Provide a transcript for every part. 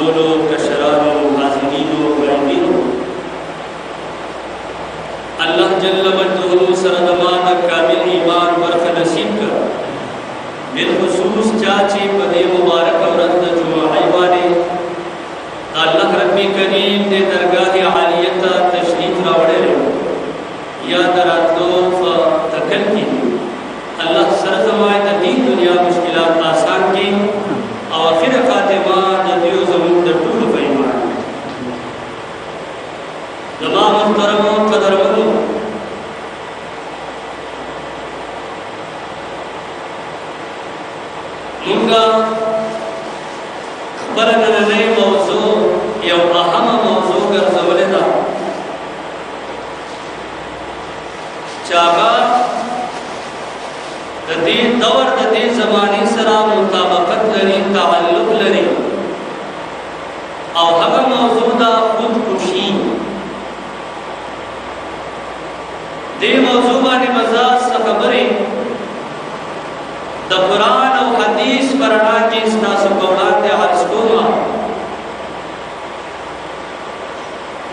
زولو کشرانو حاضرینو قائمینو اللہ جل وجہہ سردمان کامل ایمان ورخ نصیب کر بالخصوص چاچی پدے مبارک ورد جمعہ وانے اللہ رب کریم دے درگاہ عالیتا تشریف راوڑے رہے یا دراتلو تکل کی اللہ سرزمائے دین دنیا مشکلات آسان کی آخر خاتمہ دیو زمین در طول فیمان زمان محترم و قدر منو منگا خبرنا نئے موضوع یا اہم موضوع کر زولے دا چاہا دین دور دین زمانی سرا مطابقت لري تعلق لري او هغه موضوع دا خودکشي دې موضوع باندې مزاج خبرې د قران او حديث پرانا کې تاسو په وړاندې عرض کوم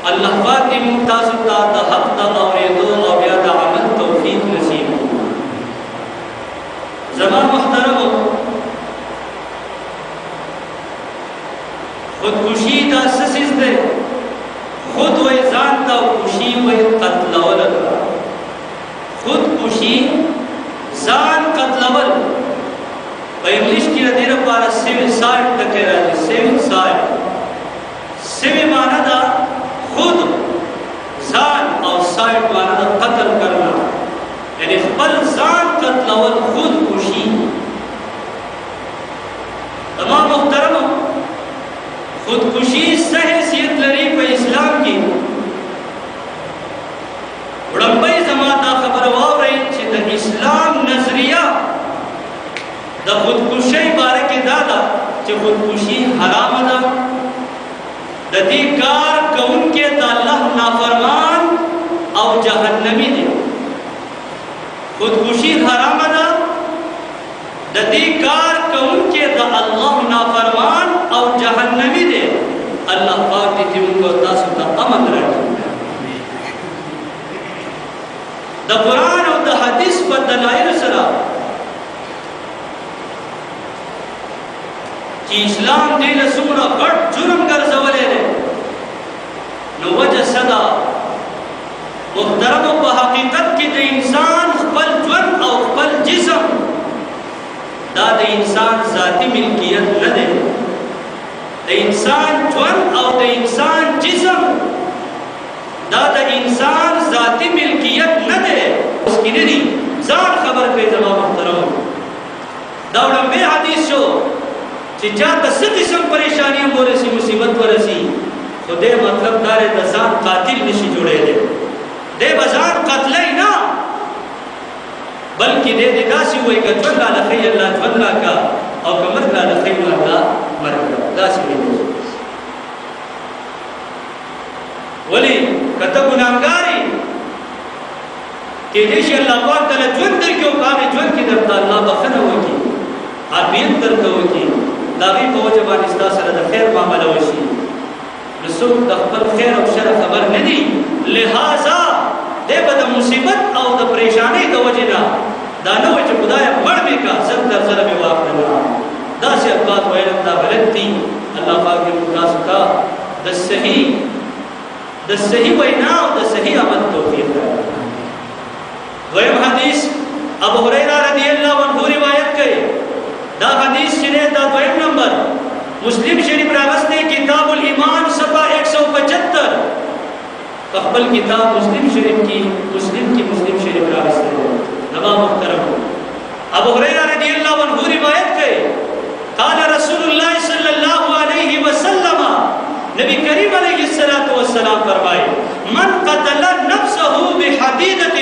الله پاک دې موږ تاسو ته د حق د اورېدو او بیا د عمل توفیق نصیب زمان محترم خودکشی دا سسیز دے خود وی ذات دا کشی وی قتلول خودکشی ذات قتلول و انگلیش کی ردیر پارا سویسائڈ تکے رہا سویسائڈ سوی مانا دا خود ذات اور سائڈ مانا دا قتل کرنا یعنی خبل ذات قتلول خودکشی تمام محترم خودکشی سہ حیثیت لري په اسلام کې وړاندې زما دا خبر واورئ چې د اسلام نظریه د خودکشي باره کې دا ده چې خودکشي حرام ده د دې کار کوونکی د الله نافرمان او جهنمی دی خودکشی حرام ده د دې کار کوونکی د الله نافرمان او جهنمی دی الله پاک دې موږ تاسو ته امن راکړي د قران او د حدیث په دلایل سره چې اسلام دې له څومره غټ جرم ګرځولې دی نو وجه صدا محترم په حقیقت کې د انسان خپل ژوند او خپل جسم دا د انسان ذاتی ملکیت نه دی د انسان ژوند او د انسان جسم دا د انسان ذاتی ملکیت نه دی اوس کې نه دي ځان خبر کړئ زما محترم دا وړاندې حدیث شو چې چاته څه قسم پریشانی ورسي مصیبت ورسي خو دې مطلب دا دی د ځان قاتل نشي جوړېدلی دې بازار قتلای نه بلکې دې داسې وایي که ژوند راله ښیي الله ژوند راکړه او که مرګ راله ښیي نو الله مرګ راکړه داسې وایي ولې که ته ګناهګار یې کېدای شي الله پاک تعالی ژوند درکړي او په هغې ژوند کې درته الله بښنه وکړي عافیت درته وکړي د هغې په وجه باندې ستا سره د خیر معامله وشي نو څوک د خپل خیر او شر خبر نه دي لہذا دې به د مصیبت او د پریشانۍ د وجې نه دا نه وایي چې خدایه مړ مې کا زر در زره مې واخلله داسې الفاظ ویل دا غلط دي الله پاک دې موږ تاسو ته د صحیح وینا او د صحیح عمل توفیق راکړي دویم حدیث ابو هريره رضی الله عنه روایت کوي دا حدیث چې دا دویم نمبر مسلم شریف راغسته کتاب الایمان صفحہ 175 خپل کتاب مسلم شریف کی مسلم شریف راغسته نوا محترم ابو هريره رضی الله عنه روایت کوي قال رسول الله صلی الله علیه وسلم نبی کریم علیہ الصلوۃ والسلام فرمائے من قتل نفسه بحدیدۃ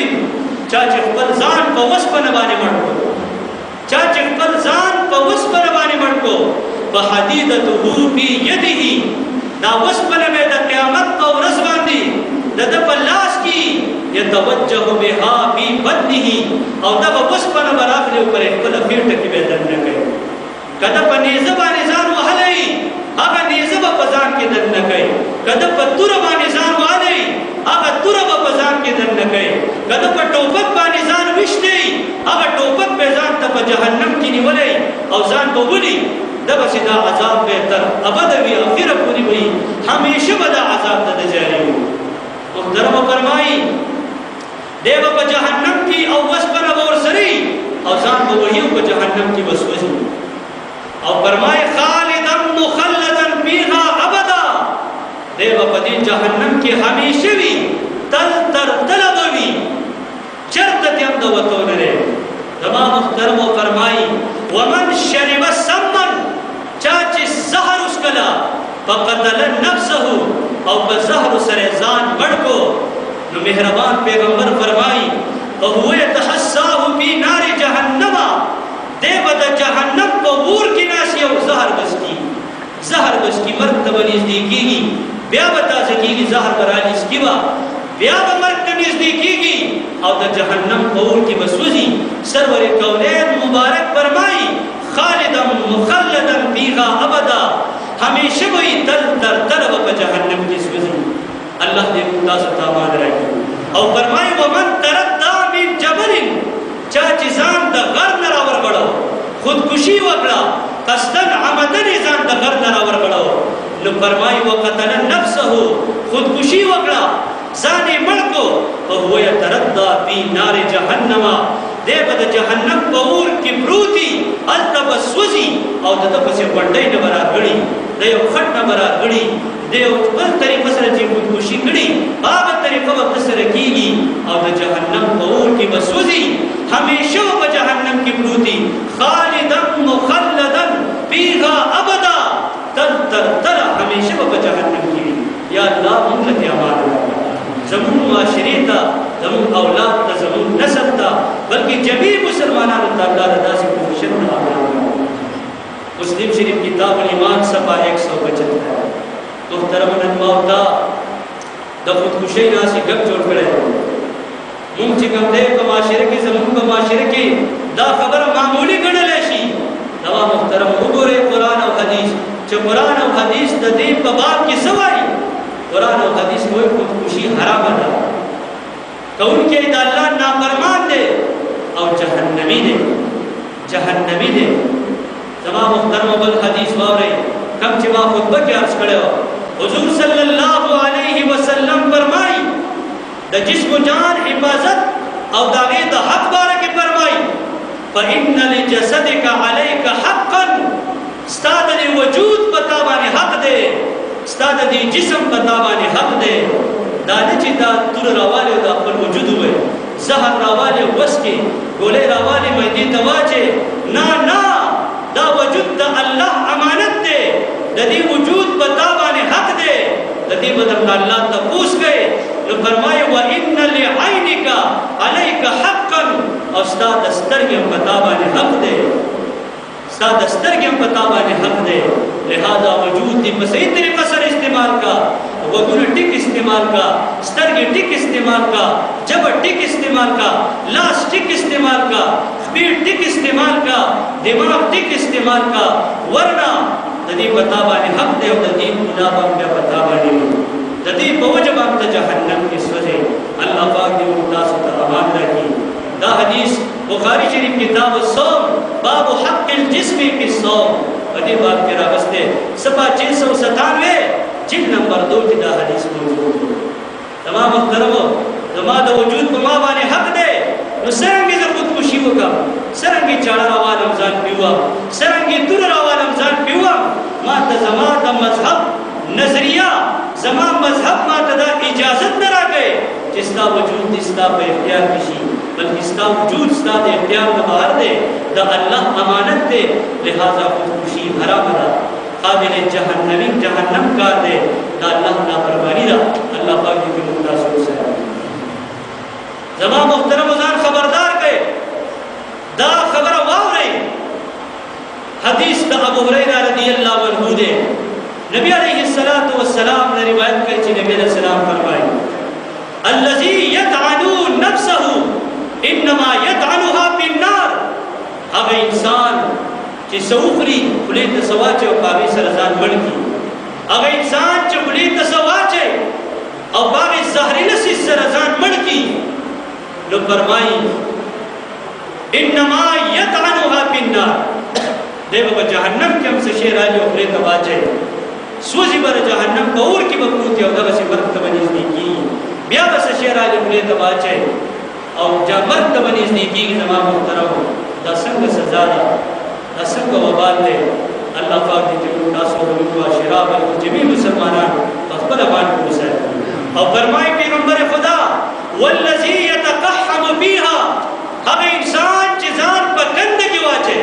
چاچ خپل ځان په وسپنه باندې مړ کو چاچ خپل ځان په وسپنه باندې مړ کو فحدیدته فی یده دا وسپنه د قیامت او ورځ باندې د په لاس کې یتوجه بها فی بدنه او دا وسپنه براخلی پر خپل پیټ کې به دنه کوي کده په نیزه باندې ځان وهلی هغه نیزه به په ځان کې دننه کوي کده په توره باندې ځان وهلی هغه توره به په ځان کې دننه کوي کده په ټوپک باندې ځان وشتی هغه ټوپک به ځان ته په جهنم کې نیولی او ځان به ولي دغه چې دا عذاب به تر ابده وي اخره پورې وي همیشه به دا عذاب ته جاری وي محترم فرمایي دی به په جهنم کې او وسپنه به ورسري او ځان به وهي په جهنم کې وسوځي او فرمایي خالدا مخلدا فيها ابدا دی به په دې جهنم کې همیشه وي تل تر تله به وي چرته ته هم د وتو نه دی زما محترم فرمایي ومن شرب سما چا چې زهر اسکلا فقتل نفسه او په زهر سره ځان مړ کو نو مهربان پیغمبر فرمایي فهو يتحساه في نار جهنم دیو د جهنم په اور کې ناشي او زهر بسکی مرګ ته نږدې کیږي بیا به تاسو کیږي زهر برالي سکیوا بیا به مرګ ته نږدې کیږي او د جهنم په اور کې بسوځي سرور کونین مبارک فرمایي خالدا مخلدا فيها ابدا همیشه وي تل تر تل په جهنم کې سوځي الله دې تاسو ته امان راکړي او فرمایي ومن تردى من جبل چا چې ځان د غر نه راورغړو خودکشي وکړه قصدن عمدن ځان د غر نه راورغړو نو فرمایي وقتل نفسه خودکشي وکړه ځان یې مړ کو او هو يتردى في نار جهنم دی به د جهنم په اور کې پروتي هلته به سوځي او د ده پسې غونډۍ نه به راغړي د یو خټ نه به راغړي د یو بل طریقه سره چې خودکشي کړي هغه طریقه به ورته سره کېږي او د جهنم په اور کې به سوځي همیشه به جهنم کې پروتي خالدا مخلدا فيها ابدا تل تر تله همیشه به په جهنم کې وي یا الله موږ ته امان راکړه زمون معاشرې ته زمون اولاد ته زمون نسل ته بلکې جميع مسلمانانو ته الله د داسې پوزیشن نه مسلم شریف کتاب الایمان صفحه 175 محترم نن موتا د خودکشي ناسي ګپ جوړ کړي مونږ چې کوم دې په معاشره کې زمون په معاشره کې دا خبره معمولی ګڼل شي دا محترم وګوره قران او حديث چې قران او حديث د دې په باب کې سوایي قرآن و حدیث کوئی خودکشی حرام ہے کون کے دا اللہ نافرمان دے او جہنمی دے تمام محترم بل حدیث وارے کم چما خطبہ کی عرض کرے ہو حضور صلی اللہ علیہ وسلم فرمائی دا جسم و جان حفاظت او داغی دا حق بارے کی فرمائی فَإِنَّ لِجَسَدِكَ عَلَيْكَ حَقًّا استاد دی وجود بتابانی حق دے استاد دی جسم بتابانی حق دے دا نچی دا تور راوالی دا خپل وجود ہوئے زہر راوالی وسکی گولے راوالی مہدی تواجے نا دا وجود دا اللہ امانت دے دا دی وجود بتابانی حق دے دا دی بدرنا اللہ تپوس گئے نو فرمائے وَإِنَّ لِعَيْنِكَ عَلَيْكَ حَقًّا استاد استرگم بتابانی حق دے استاد سترګم پتا باندې حق دی لہذا وجود دی په صحیح طریقه سره استعمال کا وګونه ټیک استعمال کا سترګې ټیک استعمال کا جبر ټیک استعمال کا لاس ټیک استعمال کا خپیر ټیک استعمال کا دماغ ټیک استعمال کا ورنه د دې پتا باندې حق دی او د دې ګناه باندې پتا باندې د دې په وجه باندې جهنم کې سوځي الله پاک دې موږ تاسو ته امان راکړي دا حدیث بخاری شریف کتاب الصوم باب حق الجسم فی الصوم بدی باب کے راغستے صفحہ 697 جلد نمبر 2 کی دا حدیث موجود تمام محترمو زما دا وجود په ما باندې حق دی نو څنګه زه خودکشي وکړم څنګه چاړه راوالم ځان پیوا څنګه تور راوالم ځان پیوا ما ته زما د مذهب نظریه زما مذهب ما ته دا اجازت نه راکړي چې ستا وجود ستا په اختیار کې شي بلکہ اس کا وجود اس کا اختیار کا باہر دے دا اللہ امانت دے لہذا خودکشی حرام دا قابل جہنم کار دے دا اللہ نافرمانی دا اللہ پاک کی متاثر سے زمان محترم وزان خبردار گئے دا خبر واو رہی حدیث دا ابو ہریرہ رضی اللہ عنہ دے نبی علیہ السلام نے روایت کی چی نبی علیہ السلام فرمائی الذی یتعنو نفسه انما يدعنها بالنار هغه انسان چې سوخري خولې ته سواچ او پاغي سره ځان مړ کی هغه انسان چې خولې ته سواچ او پاغي زهري نسی سره ځان مړ کی نو فرمایي انما يطعنها في النار دیو په جهنم کې هم څه شی راځي او خولې ته واچي سوزي بر جهنم په اور کې بپروت یو دغه څه مرګ ته نږدې کیږي بیا به څه شی راځي خولې ته واچي او جا مرګ ته نږدې کیږي زما محترم دا څنګه سزا ده دا څنګه وبال دی الله پاک دې تاسو ته شراب جميع مسلمانان خپل باندې وساتي او فرمایي پیغمبر خدا والذي يتقحم فيها هغه انسان چې ځان په کند کې واچي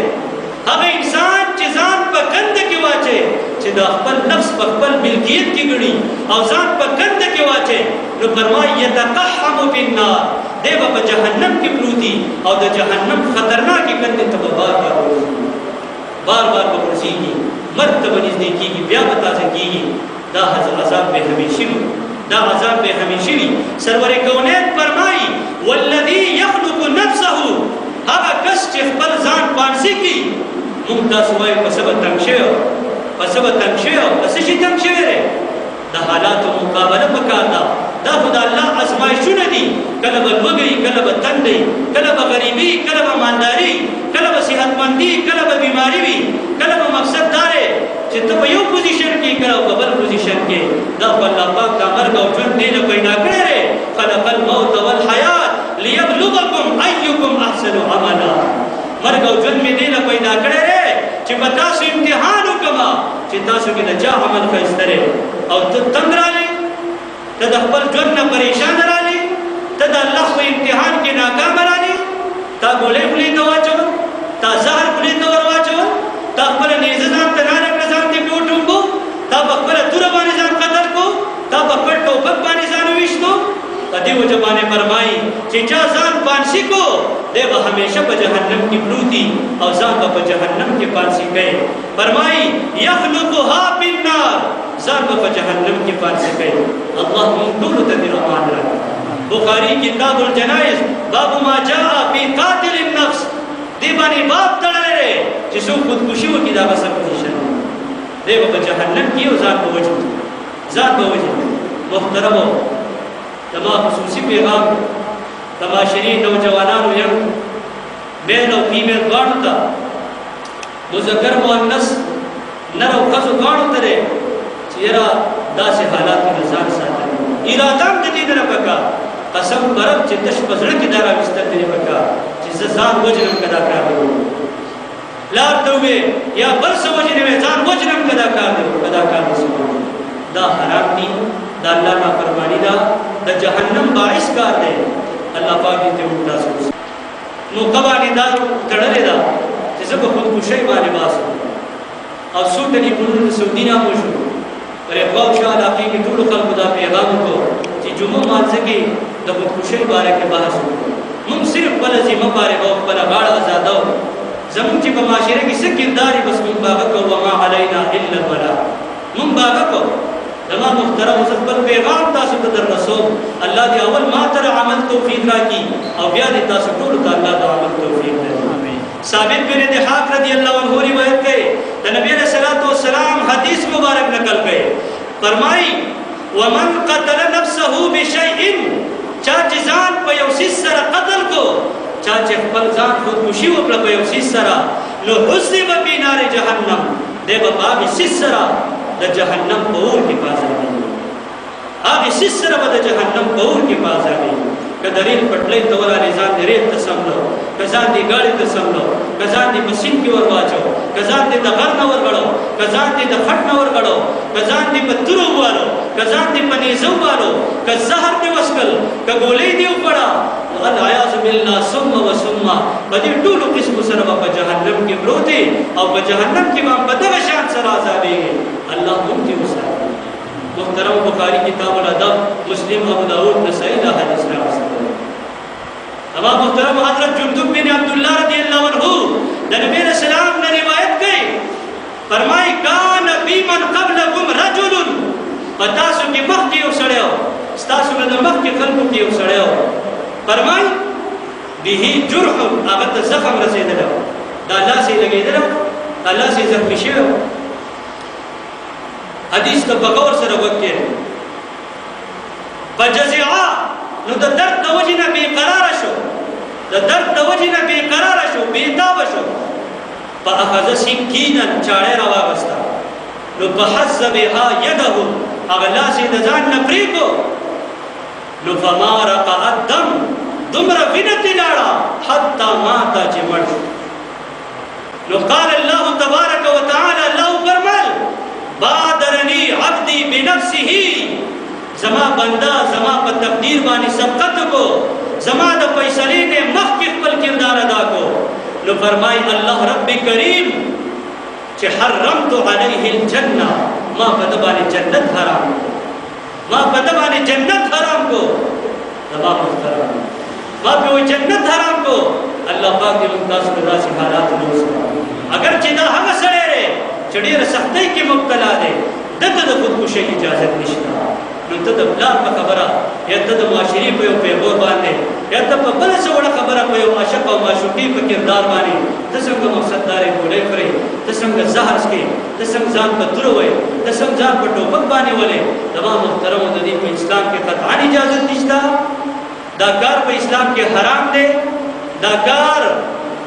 هغه انسان چې ځان په کند کې واچي چې د خپل نفس په خپل ملکیت کې ګڼي او ځان په کند کې واچي نو فرمایي يتقحم في النار دیو په جهنم کې پروتي او د جهنم خطرناک کند ته بار بار ورسیږي مرګ ته نږدې کیږي بیا به تازه کیږي دا عذاب به همیشي وي دا عذاب به همیشي وي سرور کونین فرمایي والذي يخلق نفسه هغه کس چې خپل ځان پانسي کی موږ تاسو وایو په سبب تنګ شوی په سبب تنګ شوی په څه شي تنګ شوی دی د حالاتو مقابله پکار ده دا خدای الله ازمایښونه دي کله به لوږی کله به تندی کله به غریبي کله به مالداري کله به صحتمندي کله به بیماری وي کله به مقصد دا دی چې ته په یو پوزیشن کې کله په بل پوزیشن کې دا الله پاک دا مرګ او ژوند دې نه پیدا کړی خلق الموت والحیات ليبلوکم ايکم احسن عملا مرګ او ژوند مې دې نه پیدا کړی چې په تاسو امتحان وکما چې تاسو کې د چا عمل ښایسته او ته تنګ رالی ته د خپل ژوند نه پریشان رالی ته د الله په امتحان کې ناکام رالی تا ګولۍ خولې ته واچول تا زهر خولې ته ور واچول تا خپله نیزه ځان ته ناره کړه ځان ته ټوټ کو تا په خپله توره باندې ځان قتل کو تا په خپل ټوپک باندې ځان وویشتو په دې وجه باندې فرمایي چې چا ځان پانسي کو دی به همیشه په جهنم کې پروتي او ځان به په جهنم کې پانسي کوي فرمایي یخلقها فی النار ځان به په جهنم کې پانسي کوي الله موږ ټولو ته دې امان راکړي بخاري کتاب الجنائز باب ما جاء فی قاتل النفس دې باندې باب تړلی دی چې څوک خودکشي وکړي دا به څه پوزیشن دی به په جهنم کې او ځان به وژني ځان به وژني محترمو زما خصوصي پیغام د معاشري نوجوانانو یم میل او فیمیل دواړو ته مذکر مؤنث نر او ښځو دواړو ته دی چې یاره داسې حالاتو نه ځان ساتل اراده هم د دې نه پکار قسم برب چې تش په زړه کې دا راویستل دی پکار چې زه ځان وژنم که دا کار دی پلار ته ووې یا بل څه وژنې وې ځان وژنم که دا کار دی که دا کار داسې دا حرام دي دا الله نافرماني ده د جهنم باعث کار دی الله پاک دې ته موږ تاسو موقع باندې دا تړلې ده چې زه به خودکشۍ باندې باسم او څو ټلیفونونه د سعودي نه وشو پر اخوا شا علاقې کې ټولو خلکو دا پیغام وکړو چې جمعه مانځه کې د خودکشۍ باره کې بحث وکړو موږ صرف خپله ذمه فارغه او خپله غاړه ازاده وو زموږ چې په معاشره کې څه کردار یې بس موږ به هغه کوو وما علینا الا البلاغ موږ به هغه کوو زما محترم زه خپل پیغام تاسو ته در رسوم الله دې اول ما ته عمل توفیق راکړي او بیا دې تاسو ټولو ته الله د عمل توفیق راکړي ثابت بن ضحاک رضی الله عنه روایت کوي د نبی علیہ الصلوۃ والسلام حدیث مبارک نقل کوي فرمایي ومن قتل نفسه بشیء چا چې ځان په یو څیز سره قتل کو چا چې خپل ځان خودکشي وکړه په یو څیز سره نو حذف فی نار جهنم دی به په هغې څیز سره د جهنم په اور کې په عذابېږي هغې څیز سره به د جهنم په اور کې په عذابېږي که د ریل پټلۍ ته ورغلې ځان دې ریل ته سملو که ځان دې ګاډۍ ته سملو که ځان دې مسین کې ور واچو که ځان دې د غر نه ورغړو که ځان دې د خټ نه ورغړو که ځان دې په توره ووالو که ځان دې په نیزه ووالو که زهر دې وڅښل که ګولۍ دې وخوړه العیاذ بالله ثم وثم په دې ټولو قسمو سره به په جهنم کې پروت او په جهنم کې به په دغه شان سره عذابېږي الله موږ دې وساتي محترم بخاری کتاب الادب مسلم ابو داود نسائی دا حدیث راوستل اما محترم حضرت جندب بن عبداللہ رضی اللہ عنہ دا نبی علیہ السلام نے روایت کی فرمائی کان فی من قبلکم رجل پتاسو کی مخ کی اوسڑیو ستاسو نے مخ کی خلقو کی اوسڑیو فرمائی بیہی جرح آغت زخم رسیدلو دا اللہ سے لگیدلو الله سي زخمی شوی حدیث ته بغور سره وکړي فجزعا نو د درد د وجې نه بې قراره شو د درد د وجې نه بې قراره شو بېتابه شو فاخذ سکینا چاړی راواغسته نو فحز بها یده هغه لاس یې د ځان نه پرېږدو نو فما رقع الدم دومره وینه ترې لاړه حتی ماته چې مړ شو نو قال الله تبارک وتعالى الله فرمل بادرنی عبدی بنفسه زما بنده زما په تقدیر باندې سبقت کو زما د فیصلې نه مخکې خپل کردار ادا کو نو فرمای الله رب کریم چې حرمت علیه الجنه ما په د باندې جنت حرام ما په د باندې جنت حرام کو زما محترم ما په جنت حرام کو الله پاک دې موږ تاسو په داسې حالات نه وسو اگر چې دا هغه سره لري چې ډېر سختۍ کې مبتلا دی دته د خودکشي اجازه نشته نو ته د پلان په خبره یا ته د معاشري په یو پیغور باندې یا ته په بل څه وړه خبره په یو عاشق او معشوقي په کردار باندې ته څنګه مقصد دارې ګولۍ خورې ته څنګه زهر څکې ته څنګه ځان په توره وایې ته څنګه ځان په ټوپک باندې ولې زما محترمو د دې په اسلام کې قطعا اجازت نشته دا کار په اسلام کې حرام دی دا کار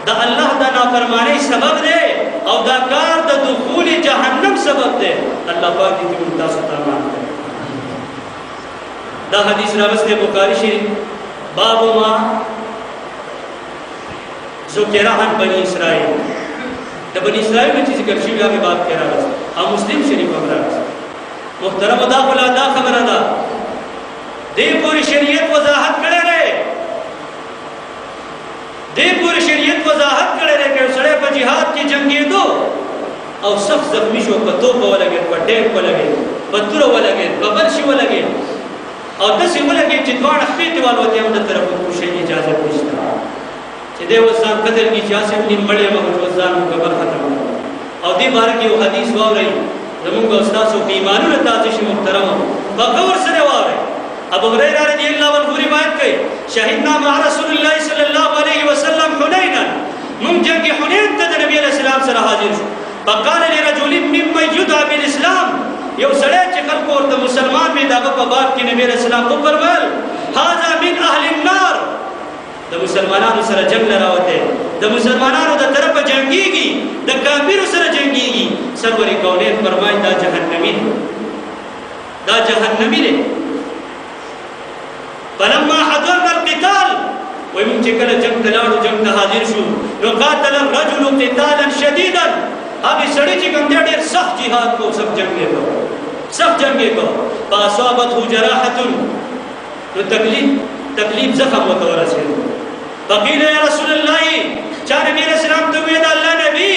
دا الله دا نافرمانی سبب دی او دا کار د دخول جهنم سبب دی الله پاک دې موږ تاسو ته امان کړي دا حدیث راوسته بخاری شریف باب ما ذکر عن بنی اسرائیل د بنی اسرائیل چې ذکر شوی هغه باب کې راوسته او مسلم شریف هم راوسته محترم دا خبره ده دې پوری شریعت وضاحت کړی دی دې پوری شریعت وضاحت کړی دی چې سړی په جهاد کې جنگېدو او سخت زخمی شو په توپ ولګېد په ټینک ولګېد په توره ولګېد په بل شي ولګېد او داسې ولګېد چې دواړه خپې ته والوتې هم دلته خودکشۍ اجازه نشته چې دی اوس ځان قدر کړي چې هسې نیم مړی یم اوس ځان مکمل ختم او دې باره کې یو حدیث واورئ زمونږ او ستاسو په ایمانونه تازه شي محترمو په غور سره واورئ ابو هريره رضی الله عنه روایت کوي شهدنا مع رسول الله صلی الله علیه وسلم حنینا من جنگ حنین ته د نبی علیہ السلام سره حاضر شو فقال لرجل ممن يدعى بالاسلام یو سړی چې خلکو ورته مسلمان وي د هغه په باب کې نبی علیہ السلام وفرمایل هذا من اهل النار د مسلمانانو سره جنگ نه راوته د مسلمانانو د طرفه جنگيږي د کافرو سره جنگيږي سرور کونین فرمایي دا جهنمی دی فلما حضرنا القتال ومن چکل جنگ تلاړو جنگ ته حاضر شو نو قاتل الرجل قتالا شديدا هغه سړی چې کوم ډېر سخت jihad کو سخت جنگ کو فاصابته جراحه نو تکلیف زخم وتورسه فقيل يا رسول الله چا نبی رسول الله ته ویل الله نبی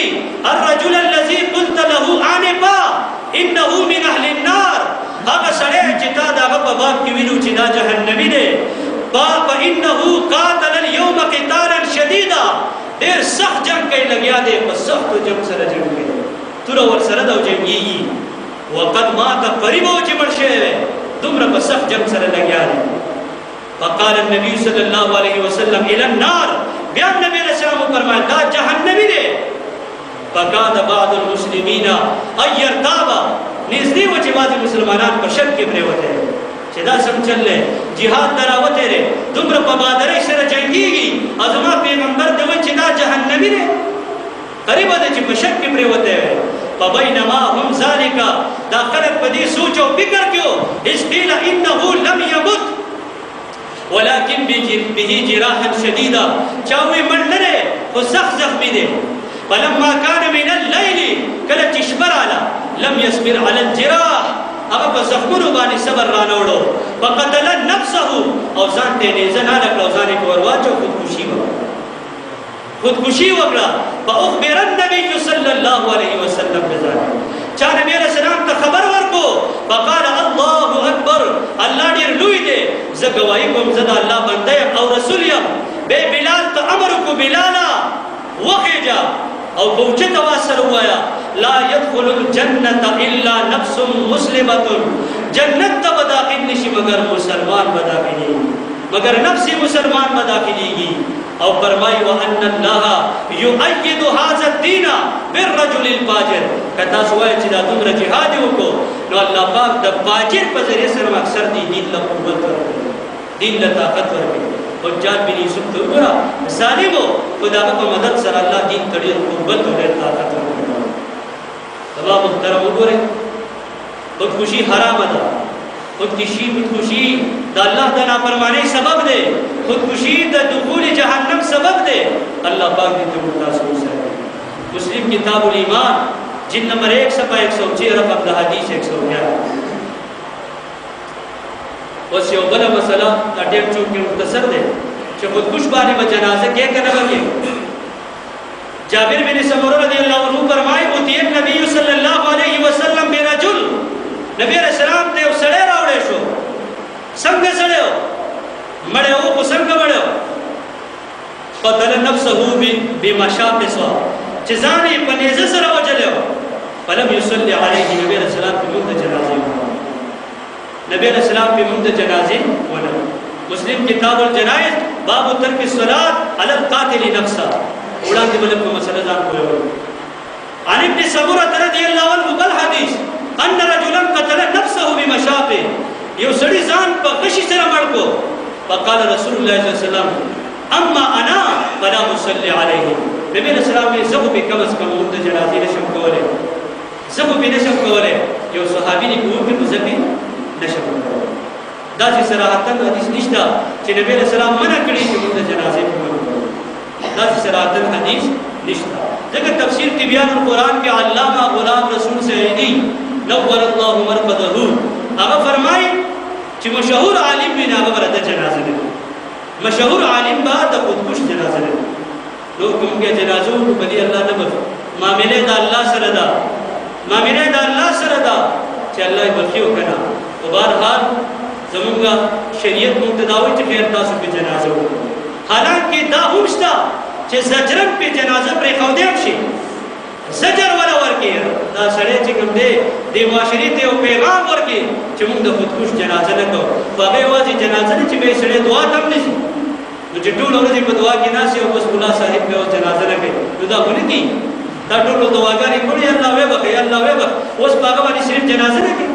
الرجل الذي قلت له آنفا انه من اهل النار هغه سړی چې تا دغه په باب کې ویلو چې دا جهنمی دی فانه قاتل اليوم قتالا شديدا ډېر سخت جنگ کوي لګیا دی په سخت جنگ سره جنگ کوي توره ورسره دا جنګېږي وقد مات قریب و چې مړ شوی دومره په سخت جنگ سره لګیا دی فقال النبي صلى الله عليه وسلم الى النار بیا نبی علیہ السلام فرمایل دا جهنمی دی فقال بعض المسلمین ايرتابا نږدې و چې بعضې مسلمانان په شک کې پرېوتی چې دا سم چل دی جهاد ته راوتی دی دومره په بهادرۍ سره جنګېږي او زما پیغمبر ته وایي چې دا جهنمي دی قریبه ده چې په شک کې پرېوتی وی فبینما هم ذلک دا خلک په دې سوچ او فکر کې وو اذ قیل انه لم یمت ولكن به جراحا شديدا چاوي مړ نه دی خو سخت زخمي دی فلما كان من الليل کله چې شپه راله لم يصبر على الجراح هغه په زخمونو باندې صبر رانوړو فقتل نفسه او ځان ته نیزه نه کړو ځان یې ورواچو خودکشي وکړه فاخبر النبي صلى الله عليه وسلم بذلك چا نبی علیہ السلام ته خبر ورکو فقال الله اکبر الله ډیر لوی دی زه ګواهي کوم زه د الله بنده یم او رسول یم به بلال ته امر کو بلالا وخیجا او کوچه تواسر وایا لا يدخل الجنه الا نفس مسلمه جنت ته داخل نشي مگر مسلمان بداخلي مگر نفس مسلمان بداخليږي او فرمای وان الله یؤید هذا الدین بالرجل الفاجر. کتا سوای چې دا دومره جهاد وکړو نو الله پاک د فاجر په ذریعه سره اکثر دین له قوت ورکړي، دین له طاقت ورکړي. حجاج بن یوسف ته وګوره ظالمو خدا په مدد سره الله دین ته ډېر قوت او ډېر طاقت ورکړي. تمام محترم وګوره خودکشی حرام ده، خودکشی د الله د نافرمانی سبب ده، خودکشی د دخول جهنم سبب ده. الله پاک دې ته متاسف وساتي. مسلم کتاب الایمان جلد نمبر 1 صفحہ 106 رقم د حدیث 111. اوس یو بل مسله د ټیم چونکه مختصر ده چې خودکش باندې په جنازه کې کنه وږي. جابر بن سمرہ رضی اللہ عنہ فرمائے اوتی نبی صلی اللہ علیہ وسلم برجل، نبی علیہ السلام ته سړی راوړې شو. څنګه سړی مړ او کو څنګه مړ قتل نفسه بمشاق سوا چې ځان یې په نيزه سره وجلو. فلم يصلي عليه، نبی علیہ السلام په موږ جنازه نبی علیہ السلام په موږ جنازه ونه. مسلم کتاب الجنائز باب ترک الصلاة علی القاتل نفسه وړاندې بل په مسله ځان کوو. عن ابن سمرة رضی الله عنه بل حدیث ان رجلا قتل نفسه بمشاق، یو سړی ځان په غشي سره مړ کو. فقال رسول الله صلی الله علیه وسلم اما انا فلا اصلي عليه. نبی علیہ السلام یې زه به کم از کم د جنازې نشم کولای، زه به نشم کولای. یو صحابي دی کوم کې مزبي نشم کولای. دا چې صراحتاً حدیث نشته چې نبی علیہ السلام منع کړی چې د جنازې په دا صراحتاً حدیث نشته. ځکه تفسیر تبیان القرآن کې علامہ غلام رسول سعیدی نور الله مرقده هغه فرمایي چې مشهور عالم وي هغه ورته جنازه ده، مشهور عالم به د خودکش جنازه ده. نو کومه جنازه په دې الله نه بف معاملې د الله سره ده، معاملې د الله سره ده چې الله یې بخیو کنه. په بهر حال زمونږ شریعت مقتداوي چې خیر تاسو په جنازه وکړئ. حالانکه دا هم شته چې زجرن په جنازه پرې خودیم شي، زجر ولا ورکی دا سړی چې کوم دی د معاشري ته یو پیغام ورکی چې موږ د خودکش جنازه نه کوو. هغه یوازې جنازه نه چې به سړی دعا ته هم نشي، نو چې ټول ورځ په دعا کې ناست یو بس الله صاحب به جنازه نه کوي نو دا ونه کی. دا ټول دعاګانې کوي الله وې بخي الله وې بخ، اوس هغه باندې صرف جنازه نه کوي.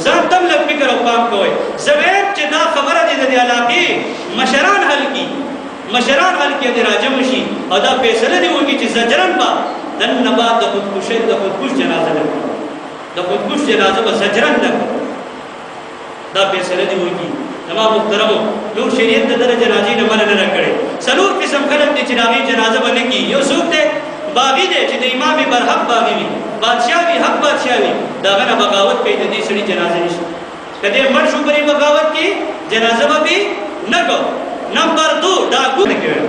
ځان تم لږ فکر او پام کوئ. زویم چې دا خبره دې د علاقې مشران حل کی، مشران حل کې دې راجم شي او دا فیصله دی وکړي چې زجرن با نن بعد د خودکش جنازه نه کوي، د خودکش جنازه به زجرن نه کوي. دا فیصله دی وکړي. تمام محترمو نور شریعت د جنازې نه منع نه کړي. څلور قسم خلک دي چې هغې جنازه به نه کي. یو څوک دی باغي دی چې د امام برحق باغي وي، بادشاه وي، حق بادشاه وي، د هغه نه بغاوت کوي، د دې سړي جنازه نشته. که دې مړ شو پرې بغاوت کې جنازه به بې نه کو. نمبر 2 ډاکو نه کوي.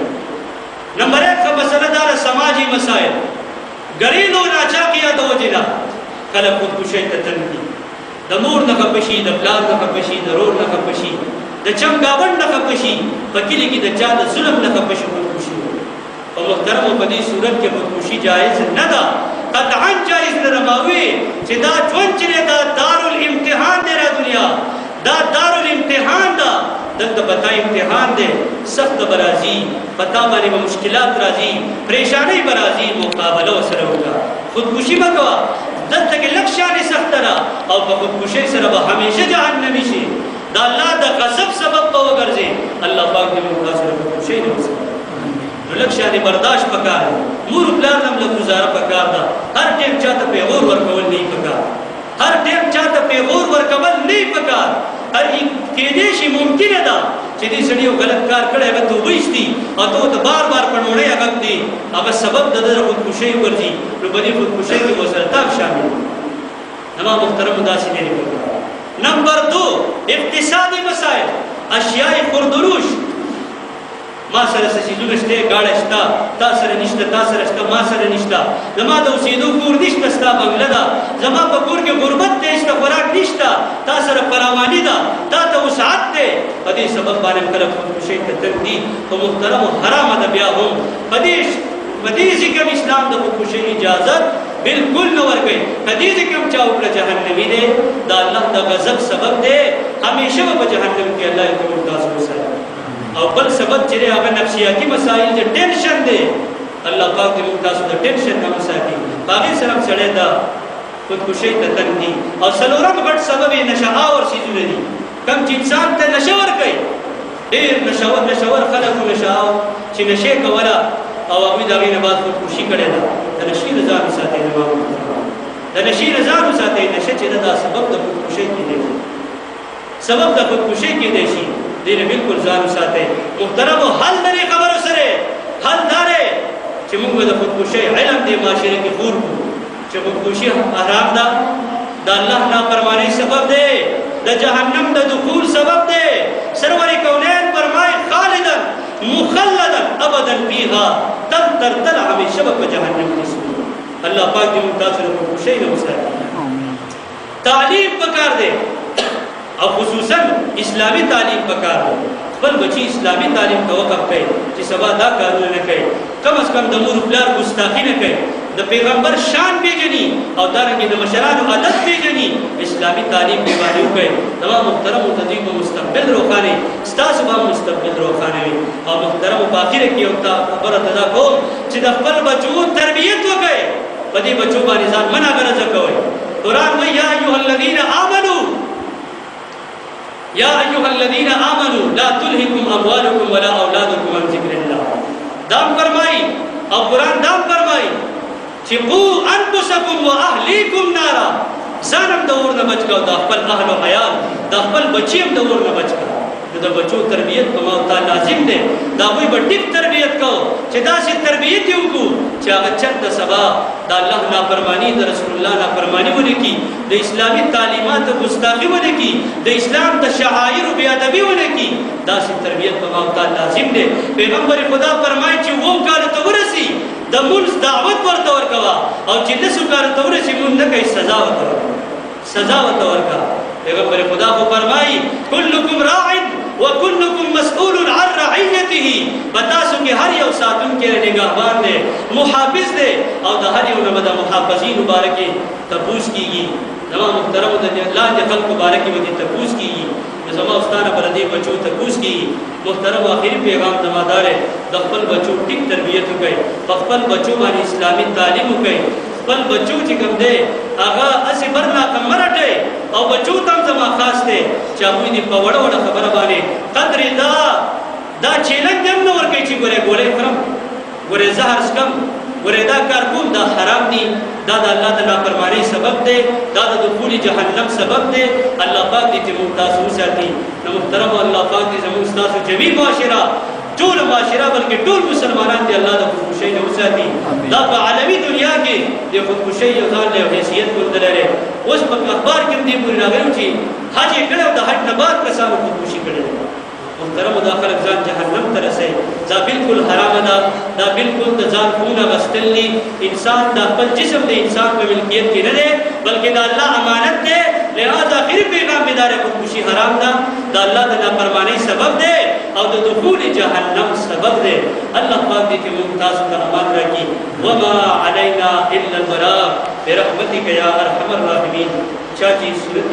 نمبر 1 ښه مسله دا ده سماجي مسایل ګریدو ناچاقیه د وجې نه خلک خودکشۍ ته تن دي. د مور نه خفه شي، د پلار نه خفه شي، د رور نه خفه شي، د چمګاوڼ نه خفه شي، په کلي کې د چا د ظلم نه خفه شي خودکشي. او محترمو په دې صورت کې خودکشي جایز نه ده، قطعا جایز نه رماوي چې دا ژوند چې دا دارالامتحان دی. را دنیا دا دارالامتحان ده، دلته پتا امتحان دی، سخت برازي پتا باندې به مشکلات راځي، پریشانی برازي، مقابله سره وکړه. خودکشي مه کوه. دلته کې لږ شانې سخته ده او په خودکشۍ سره به همیشه جهنمي شي، د الله د غضب سبب به وګرځي. الله پاک دې موږ تاسو ته خودکشۍ نه وساتي. نو لږ شانې برداشت پکار دی. مور پلار هم لږ ګزاره پکار ده. هر ټیم چاته پیغور ورکول نه پکار، هر ټیم چاته پیغور ورکول نه پکار. هر کېدې شي ممکنه ده چې دې سړي یو غلط کار کړی هغه توبه ایستي او ته ورته بار بار پړموړی هغه دی، هغه سبب د ده د خودکشۍ ورځي. نو په دې خودکشۍ کې وسلتاب شامل دی. تمام محترمو داسې نه دي پکار. نمبر 2 اقتصادي مسایل اشیاء خردروش. ما سره څه څیزونه شته، ګاډی شته، تا سره نشته، تا سره شته، ما سره نشته، زما د اوسېدو کور نشته، ستا بنګله ده، زما په کور کې غربت دی، شته خوراک نشته، تا سره فراواني ده، تا ته وسعت دی. په دې سبب باندې خلک خودکشۍ ته تنګ دي. په محترمو حرامه ده بیا هم په دې ذکر اسلام د خودکشۍ اجازت بالکل نه ورکوي. په دې ذکر چا وکړه جهنمي دی، د الله د غضب سبب دی، همیشه به په جهنم کې الله یې تاسو وساتي. او بل سبب چې هغه نفسیاتي مسائل دي ټینشن دی الله پاک دې موږ تاسو د ټینشن نه وساتي باقي سره سره دا خودکشي ته تنګي او څلورم غټ سبب یې نشه اور سيزونه دي کوم چې انسان ته نشه ور کوي ډېر نشور خلک نشه چې نشه کوله او هغه د غینه بعد خودکشي کړي دا د نشي رضا ساتي نه د نشي رضا ساتي نشه چې دا سبب د خودکشي کېږي سبب د خودکشي کېږي شي دې بالکل ځان ساتي محترم حل لري خبر سره حل دارې چې موږ د خودکشي علم دې معاشره کې خور کو چې خودکشي حرام ده د الله نافرمانی سبب ده د جهنم د دخول سبب ده سرور کونین فرمای خالدا مخلدا ابدا فيها تل همیشه په جهنم کې سو الله پاک دې موږ تاسو له خودکشي نه وساتي تعلیم پکار ده او خصوصا اسلامی تعلیم پکار ده بل بچی اسلامی تعلیم ته وقف کړي چې سبا دا کارونه نه کوي کم از کم د مور پلار ګستاخی نه کوي د پیغمبر شان پیژني او دارنګه د مشرانو عادت پیژني اسلامی تعلیم دی باندې کوي دا محترم متدین په مستقبل روخانه ستاسو به مستقبل روخانه وي او محترم په اخر کې یو خبره تدا کوم چې د خپل بچو تربیت وکړي په دې بچو باندې ځان منع غرض کوي قرآن وایي یا ایها الذین آمنو یا ایها الذین آمنوا لا تلهکم اموالکم ولا اولادکم عن ذکر الله دام فرمای او قرآن دام فرمای چې قو انفسکم واهلیکم نارا ځانم د اور نه بچ کړه د خپل اهل او عیال د خپل بچیم د اور نه بچ کړه د بچو تربیت کوم او تعالی لازم دی دا وی به ټیک تربیت کو چې دا سي تربیت یو کو چې هغه چرته سبا د الله نافرمانی د رسول الله نافرمانی ونه کی د اسلامي تعلیمات ګستاخی ونه کی د اسلام د شعائر بی ادبی ونه کی دا سي تربیت کوم او تعالی لازم دی پیغمبر خدا فرمایي چې وو کال ته ورسی د مونږ دعوت ورته ورکوا او چې لسو کال ته ورسی مونږ نه کوي سزا ورته ورکا پیغمبر خدا کو فرمایي کلکم راع وكلكم مسؤول عن رعيته بتاسو کې هر یو ساتون کې نگہبان دی محافظ دی او د هر یو نه د محافظین مبارکي تپوس کیږي زما محترم د الله د خلق مبارکي ودی تپوس کیږي زما استاد پر دې بچو تپوس کیږي محترم اخري پیغام دمادار د خپل بچو ټیک تربیت وکړي خپل بچو باندې اسلامي تعلیم وکړي خپل بچو چې کوم دی هغه اسی برنا کمرټه او بچو تم زما خاص دی چې موږ دې په وړه وړه خبره باندې قدر دا چیلنج هم نه ورکړي چې ګوره ګولې خرم ګوره زهر سکم ګوره دا کار کوم دا حرام دي دا د الله د نافرمانی سبب دی دا د دخول جهنم سبب دی الله پاک دې موږ تاسو ساتي نو محترم الله پاک دې زموږ تاسو جميع معاشره ټول معاشره بلکې ټول مسلمانان دې الله د خودکشي نه وساتي دا په عالمي دنیا کې د خودکشي یو ځان له حیثیت ګرځول لري اوس په اخبار کې دې پوری راغلی چې حج کړه د حج نه بعد کسانو خودکشي کړي محترم داخل ځان جهنم ته رسي دا بالکل حرام ده دا بالکل د ځان خونه غستلی انسان د خپل جسم د انسان په ملکیت کې نه دی بلکې د الله امانت دی لہذا اخر پیغام دار خودکشي حرام ده دا الله د نافرمانی سبب دی او د دخول جهنم سبب دی الله پاک دې موږ تاسو ته امان راکړي وما علينا الا البلاغ برحمتك يا ارحم الراحمين چاچی صورت